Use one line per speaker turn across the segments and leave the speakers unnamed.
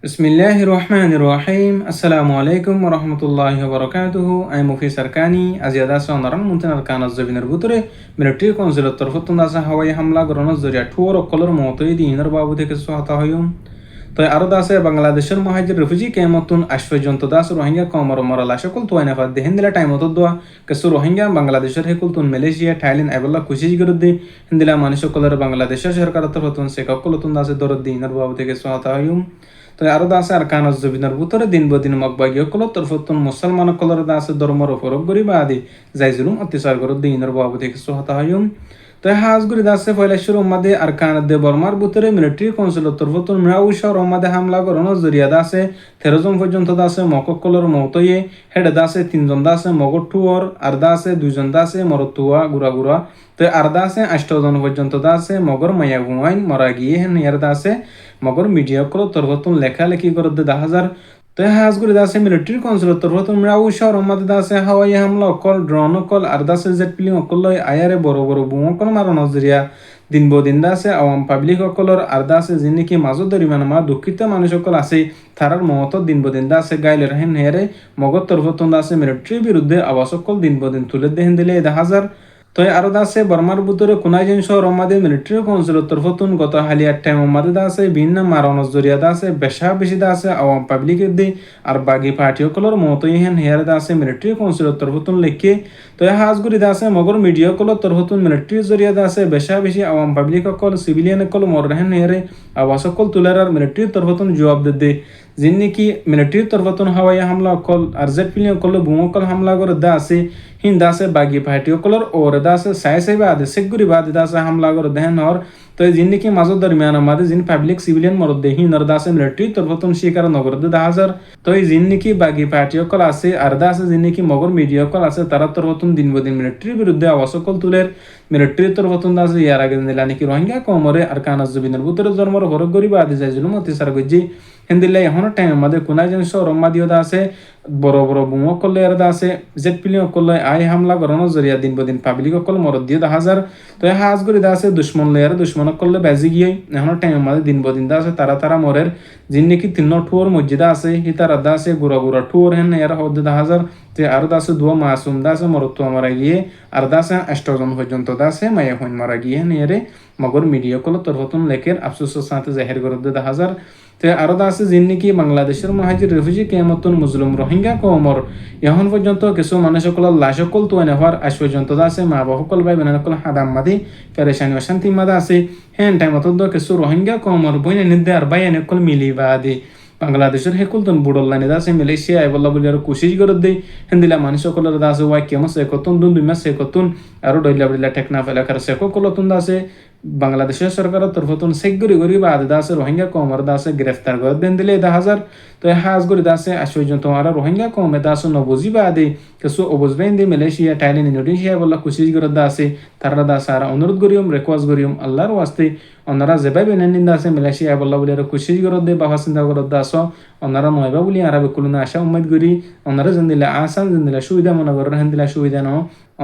বিসমিল্লাহির রহমানির রহিম। আসসালামু আলাইকুম ওয়া রাহমাতুল্লাহি ওয়া বারাকাতুহু। আই মুফি সরকানি আজিয়াদা সনারান মুনতানার কানাজ জবিনের ভিতরে মিলিটারি কাউন্সিলের তরফতুন দাসা হাওয়াই হামলা গ্রহণের জরিয়া ঠোর কলর মতই দিনের বাবু থেকে সহাতা হইম। তো আরো দাসে বাংলাদেশের মহাজির রিফিউজি কেমতুন আশফজন্ত দাস রোহিঙ্গা কমর মরালা সকল তোয়াইনা ফাদ দেহেন দিলা টাইম মত দোয়া কেসু রোহিঙ্গা বাংলাদেশের হেকুলতুন মালয়েশিয়া থাইল্যান্ড এবেলা কুশিজ গরুদ্দি হিন্দিলা মানুষ সকলের বাংলাদেশের সরকার তরফতুন সে ককলতুন দাসে দরদ দিনের বাবু থেকে সহাতা হইম। তো আরো দাসে আর কানজ জবিনের ভিতরে দিন বদিন মকবাগীয় কল তরফতুন মুসলমান কলর দাসে ধর্মর ফরক গরিবা আদি যাইজুলুম অত্যাচার গরুদ দিনের বাবু থেকে সহাতা হইম। তো হাজগুড়ি দাসে ফয়লেশ্বর উম্মাদে আর কানাদে বর্মার ভিতরে মিলিটারি কাউন্সিল তরফতুন মিরাউশর উম্মাদে হামলা করানো জরিয়া দাসে 13 জন পর্যন্ত দাসে মককলর মৌতয়ে হেড দাসে 3 জন দাসে মগটুয়র আর দাসে 2 জন দাসে মরতুয়া গুড়া গুড়া। তো আর দাসে 8 জন পর্যন্ত দাসে মগর মায়া ঘুমাইন মরা গিয়ে হেন ইয়ার দাসে মগর মিডিয়া কল তরফতুন লেখালেখি করতে 10,000। তো হাজগুড়ি দাসে মিলিটারি কাউন্সিল তরফতুন মিরাউশর উম্মাদে দাসে হাওয়াই হামলা অকল ড্রোন অকল আর দাসে জেট প্লিং অকল আয়ারে বড় বড় বুম অকল মারো নজরিয়া দিন বদিন দাসে আওয়াম পাবলিক অকলর আর দাসে যিনি মাঝো দরিমানা মা দুঃখিত মানুষ অকল আছে তারার মত দিন বদিন দাসে গাইলে রাহেন হেরে মগর তরফতুন দাসে মিলিটারির বিরুদ্ধে আওয়াজ অকল দিন বদিন তুলে দেহেন দিলে 10,000। তো আরো দাসে বর্মার ভিতরে কোনাইজন শহর রমাদে মিলিটারি কাউন্সিল তরফতুন গত হালিয়ার টাইম মাদে দাসে ভিন্ন মারণস জরিয়া দাসে বেশা বেশি দাসে আওয়াম পাবলিকের দি আর বাগি পার্টি কলর মতই হেন হেয়ার দাসে মিলিটারি কাউন্সিল তরফতুন লেখে। তো হাজগুড়ি দাসে মগর মিডিয়া কলর তরফতুন মিলিটারি জরিয়া দাসে বেশা বেশি আওয়াম পাবলিক কল সিভিলিয়ান কল মর হেন হেরে আওয়াজ কল তুলার আর মিলিটারি তরফতুন জবাব দে যিনি কি মিলিটারি তরফতুন হাওয়াই হামলা কল আর জেট প্লেন কল বুমকল হামলা করে দাসে হিন দাসে বাগি পার্টি কলর ওর দাসে সাই বাদে সেগুরি বাদে দাসে হামলা করে দেহেন হর। তো যিনি কি মাঝো দরমিয়ান মাদে যিনি পাবলিক সিভিলিয়ান মরদ দেহি নর দাসে মিলিটারি তরফতুন শিকার নগর দে 10,000। তো যিনি কি বাগি পার্টি কল আছে আর দাসে যিনি কি মগর মিডিয়া কল আছে তারা তরফতুন দিন বদিন মিলিটারির বিরুদ্ধে আওয়াজ কল তুলের মিলিটারি তরফতুন দাসে ইয়ার আগে দিলা নাকি রোহিঙ্গা কমরে আর কানাজ জবিনের ভিতরে জন্মর হরক গরিবা আদি যাই জুলুম অত্যাচার গজি হিন্দিল্লা এখন টাইম আমাদের কোনায় যেন রম্মাদিও দাসে বড় বড় বুমো করলে আর দাসে জেট প্লেন করলে আই হামলা করানো জরিয়া দিন বদিন পাবলিক কল মরদ দিয়ে 10,000। তো হাজ করে দাসে দুশ্মন লেয়ার দুশ্মন করলে বেজি গিয়ে এখন টাইম আমাদের দিন বদিন দাসে তারা মরের যিনি নাকি 3 ঠুয়োর মসজিদা আছে হি তারা দাসে গুড়া গুড়া ঠুয়োর হেন এর হদ 10,000। তো আর দাসে দুয়া মাসুম দাসে মরত্ব মারা গিয়ে আর দাসে 8 জন পর্যন্ত দাসে মায়া হইন মারা গিয়ে নেরে মগর মিডিয়া কল তরফতুন লেখের আফসোসের সাথে জাহির করে 10,000। তো আরো আছে যিনি কি বাংলাদেশের মহাজির রিফিউজি কেমতুন মুসলিম রোহিঙ্গা কমর এখন পর্যন্ত কিছু মানুষ সকল লাশ সকল তো নেওয়ার আজ পর্যন্ত আছে মা বাবা সকল ভাই বোন সকল হাদাম মাদি পেরেশানি অশান্তি মাদা আছে হেন টাইম অত কিছু রোহিঙ্গা কমর বইনে নিদে আর ভাই সকল মিলি বা আদি বাংলাদেশের হেকুলতন বুড়ল্লানি দাসে মালয়েশিয়া এবল্লা বলি আর কুশিশ করে দেই হিন্দিলা মানুষ সকলের দাসে ওয়াই কেমন সে কতুন দুই মাস সে কতুন আর ডইলা বলিলা টেকনা ফেলাকার সে কলতুন দাসে বাংলাদেশের সরকারের তরফতুন সেগুরি গরি বাদ দাসে রোহিঙ্গা কমর দাসে গ্রেফতার করে দেন দিলে 10,000। তো হাজ গরি দাসে আশ্চর্য তোমার রোহিঙ্গা কমে দাসে নবুজি বাদে কিছু অবুজবেন দি মালয়েশিয়া থাইল্যান্ড ইন্দোনেশিয়া বলা কুশিশ করে দাসে তারা দাসে আর অনুরোধ করিম রিকোয়েস্ট করিম আল্লাহর ওয়াস্তে ওনারা যেভাবে বেনেন দাসে মালয়েশিয়া বলা বলি আর কুশিশ করে দে বাবা চিন্তা করে দাস ওনারা নয়বা বলি আর বেকুলনা আশা উম্মত করি ওনারা জিন্দিলা আসান জিন্দিলা সুবিধা মনে করেন হিন্দিলা সুবিধা ন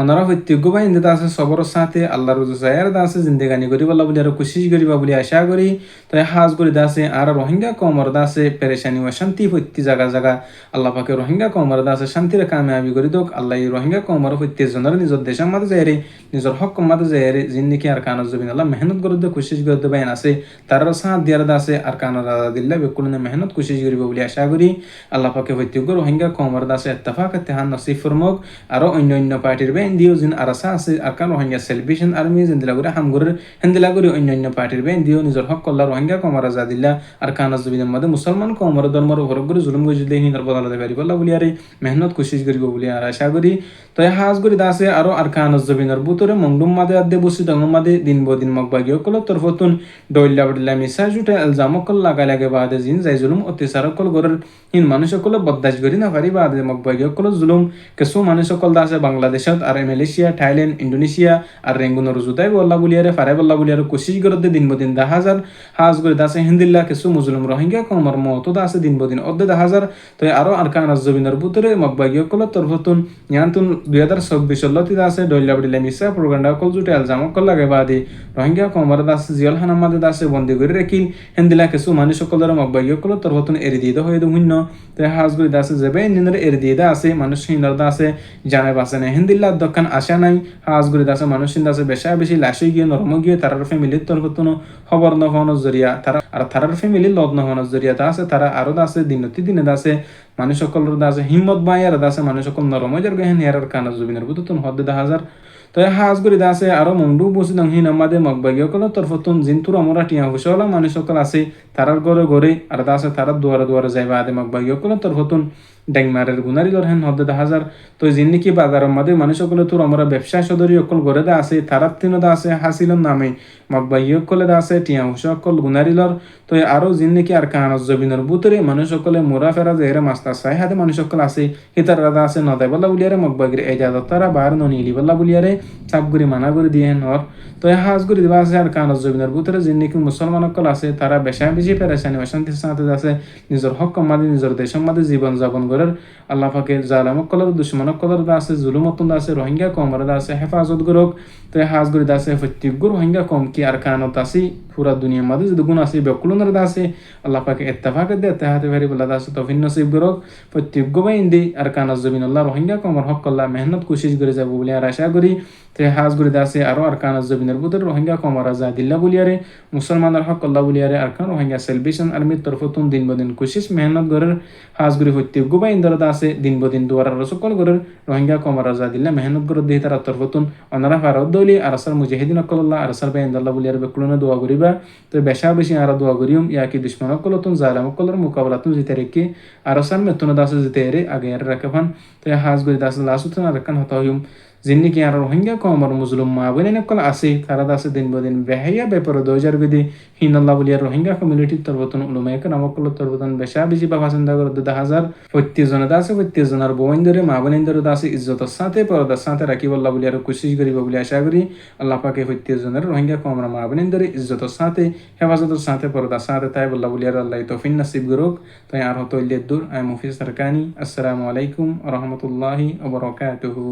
ওনারা হত্যজ্ঞ বা ইন্দিতা আছে সবর সাথে আল্লাহর রুজায়ের দাসে জিন্দেগানি করি বলা বলি আর কুশিশ করিবা বলি আশা করি। তো হাজ করি দাসে আর রোহিঙ্গা কমর দাসে পেরেশানি ও শান্তি হত্যি জায়গা জায়গা আল্লাহ পাকে রোহিঙ্গা কমর দাসে শান্তির কামিয়াবি করি দোক আল্লাহ রোহিঙ্গা কমর হত্যি জনের নিজের দেশের মাঝে যায় রে নিজের হক মাঝে যায় রে যিনি আর কানজ জবিন আল্লাহ মেহনত করে দে কুশিশ করে দে বাইন আছে তার সাথ দিয়ার দাসে আর কানর দিল্লা বেকুলনে মেহনত কুশিশ করিব বলি আশা করি। আল্লাহ পাকে হত্যজ্ঞ রোহিঙ্গা কমর দাসে ইত্তেফাক তেহান নসিব ফরমক আর অন্য পার্টির বেন দিও জিন আরাসা আছে আর কান রোহিঙ্গা সেলিব্রেশন আর্মি জিন্দিলা করে হামগুরের হেন্দিলা করে অন্য পার্টির বেন দিও নিজের হক কল্লা রোহিঙ্গা কমর আজাদিল্লা আর কানজ জবিনের মধ্যে মুসলমান কমর ধর্মর হরক করে জুলুম গজিলে হিনার বদলাতে পারিব আল্লাহ বলি আরে মেহনত কুশিশ করিব বলি আর আশা করি। তো হাজ করি দাসে আরো আর কানজ জবিনের বুতরে মংডুম মাদে আদে বসি দঙ্গ মাদে দিন বদিন মকবাগিও কল তরফতুন ডইল্লা বডিল্লা মিসা জুটে এলজাম কল লাগা লাগে বাদে জিন যাই জুলুম অত্যাচার কল গরের হিন মানুষ কল বদদাস করি না পারি বাদে মকবাগিও কল জুলুম কিছু মানুষ কল দাসে বাংলাদেশত আর মালয়েশিয়া থাইল্যান্ড ইন্দোনেশিয়া আর রেঙ্গুনর জুদাই বল্লা বুলিয়ারে ফারে বল্লা বুলিয়ারে কোশিশ করতে দিন বদিন 10,000 হাজ করে দাসে হিন্দিল্লা কিছু মুসলিম রোহিঙ্গা কমর মত দাসে দিন বদিন অর্ধে 10,000 তো আরো আর কান জবিনের ভিতরে মকবাগিয় কল তরফতুন ইয়ান্তুন 2024 লতি দাসে ডইলা বডিলে মিসা প্রোগ্রামটা কল জুটে আলজাম কল লাগে বাদি রোহিঙ্গা কমর দাসে জিয়াল হানামাদে দাসে বন্দি করে রাখিল হিন্দিলা কিছু মানুষ সকলের মকবাগিয় কল তরফতুন এরি দিয়ে হয়ে শূন্য তো হাজ করে দাসে যাবে ইঞ্জিনের এরি দিয়ে আছে মানুষ হিন্দর দাসে জানে বাসে না হিন্দিল্লা দক্ষণ আসা নাই হাজ করে দাসে মানুষ দাসে বেশা বেশি লাশে গিয়ে নরম গিয়ে তারার ফ্যামিলির তরফতুন খবর নহনের জরিয়া তারা আর তারার ফ্যামিলির লদ নহনের জরিয়া তা আছে তারা আরো দাসে দিনতি দিনে দাসে মানুষ সকলের দাসে হিম্মত বাইয়ার দাসে মানুষ সকল নরম যার গেহেন হেরার কানা জবিনের বুতুন হদ্দে 10,000 তো হাজ করে দাসে আরো মন্ডু বসে দংহিন আমাদে মকবাগিয় কল তরফতুন জিনতুর আমরা টিয়া হুসলা মানুষ সকল আছে তারার ঘরে ঘরে আর দাসে তারার দুয়ারে দুয়ারে যাইবা আদে মকবাগিয় কল তরফতুন ডেংমারের গুনারিলর হেন হদ্দে 10,000 তো যিনি কি বাজারের মধ্যে মানুষ সকলে তোর আমরা ব্যবসা সদরি অকল গড়ে দা আছে তারার তিন দা আছে হাসিলন নামে মকবাগিয় কলে দা আছে টিয়া হুস অকল গুনারিলর তো আরো যিনি কি আর কাহানস জবিনের বুতরে মানুষ সকলে মোরা ফেরা জেরে মাস্তা সাই হাতে মানুষ সকল আছে হিতার রাদা আছে নদাই বল্লা বুলিয়ারে মকবাগির এজাজত তারা বার ননিলি বল্লা বুলিয়ারে সাবগুড়ি মানা করে দিয়ে নর তো হাজগুড়ি দিবা আছে আর কাহানস জবিনের বুতরে যিনি কি মুসলমান অকল আছে তারা বেশা বেশি পেরেশানি অশান্তির সাথে আছে নিজের হক মাদি নিজের দেশের মাঝে জীবন যাপন করে আল্লাহ পাকে জালামক কলর দুশ্মনক কলর দা আছে জুলুমতন দা আছে রোহিঙ্গা কমর দা আছে হেফাজত করক তো হাজগুড়ি দা আছে প্রত্যেক রোহিঙ্গা কম কি আর কানত আছে পুরা দুনিয়ার মাঝে যদি গুণ আছে বেকুলনের দা আছে আল্লাহ পাকে ইত্তেফাক দে তাহাতে ভারি বলা দা আছে তৌফিক নসিব করক প্রত্যেক বাইন্দি আর কানত জমিন আল্লাহ রোহিঙ্গা কমর হক আল্লাহ মেহনত কোশিশ করে যাব বলে আর আশা করি তো হাজগুড়ি দা আছে আরো আর কানত জমিনের ভিতর রোহিঙ্গা কমর আজা দিল্লা বলিয়ারে মুসলমানের হক আল্লাহ বলিয়ারে আর কান রোহিঙ্গা সেলিব্রেশন আর্মির তরফতুন দিন বদিন কোশিশ মেহনত করার হাজগুড়ি প্রত্যেক বাইন্দার দা আছে দিন বদিন দুয়ার সকল করার রোহিঙ্গা কমর আজা দিল্লা মেহনত করে দিয়ে তারা তরফতুন অনারা ফারদ দলি আর আসার মুজাহিদিন অকল্লাহ আর আসার বাইন্দাল্লাহ বলিয়ার বেকুলনে দোয়া করিবা তো বেশা বেশি আর দোয়া করিম ইয়াকি দুশ্মন অকলতুন জালাম অকলের মোকাবলাতুন জিতে রেখে আর আসার মেতুন দাসে জিতে এরে আগে আর রাখেফান তো হাজগুড়ি দাস লাসুতন আর রাখান হতা হইম যিনি কি আর রোহিঙ্গা কমর মুসলিম মা বোনেন কল আছে তারা দাসে দিন বদিন বেহাইয়া ব্যাপার 2000 হিনাল্লাহ বলিয়া রোহিঙ্গা কমিউনিটির তরবতন উলুমায়ক নামকল তরবতন বেশা বেশি বাবা চিন্তা করে 10,000 প্রত্যেকজন দাসে প্রত্যেকজনের বোনদরে মা বোনেন্দরে দাসে ইজ্জতের সাথে পরদার সাথে রাখিব আল্লাহ বলিয়ার কোশিশ করিব বলে আশা করি আল্লাহ পাকে প্রত্যেকজনের রোহিঙ্গা কমর মা বোনেন্দরে ইজ্জতের সাথে হেফাজতের সাথে পরদার সাথে তাই আল্লাহ বলিয়ার আল্লাহ তৌফিক নসিব করুক তাই আর হতো ইল্লাদুর আই মুফি সরকানি আসসালামু আলাইকুম ওয়া রাহমাতুল্লাহি ওয়া বারাকাতুহু।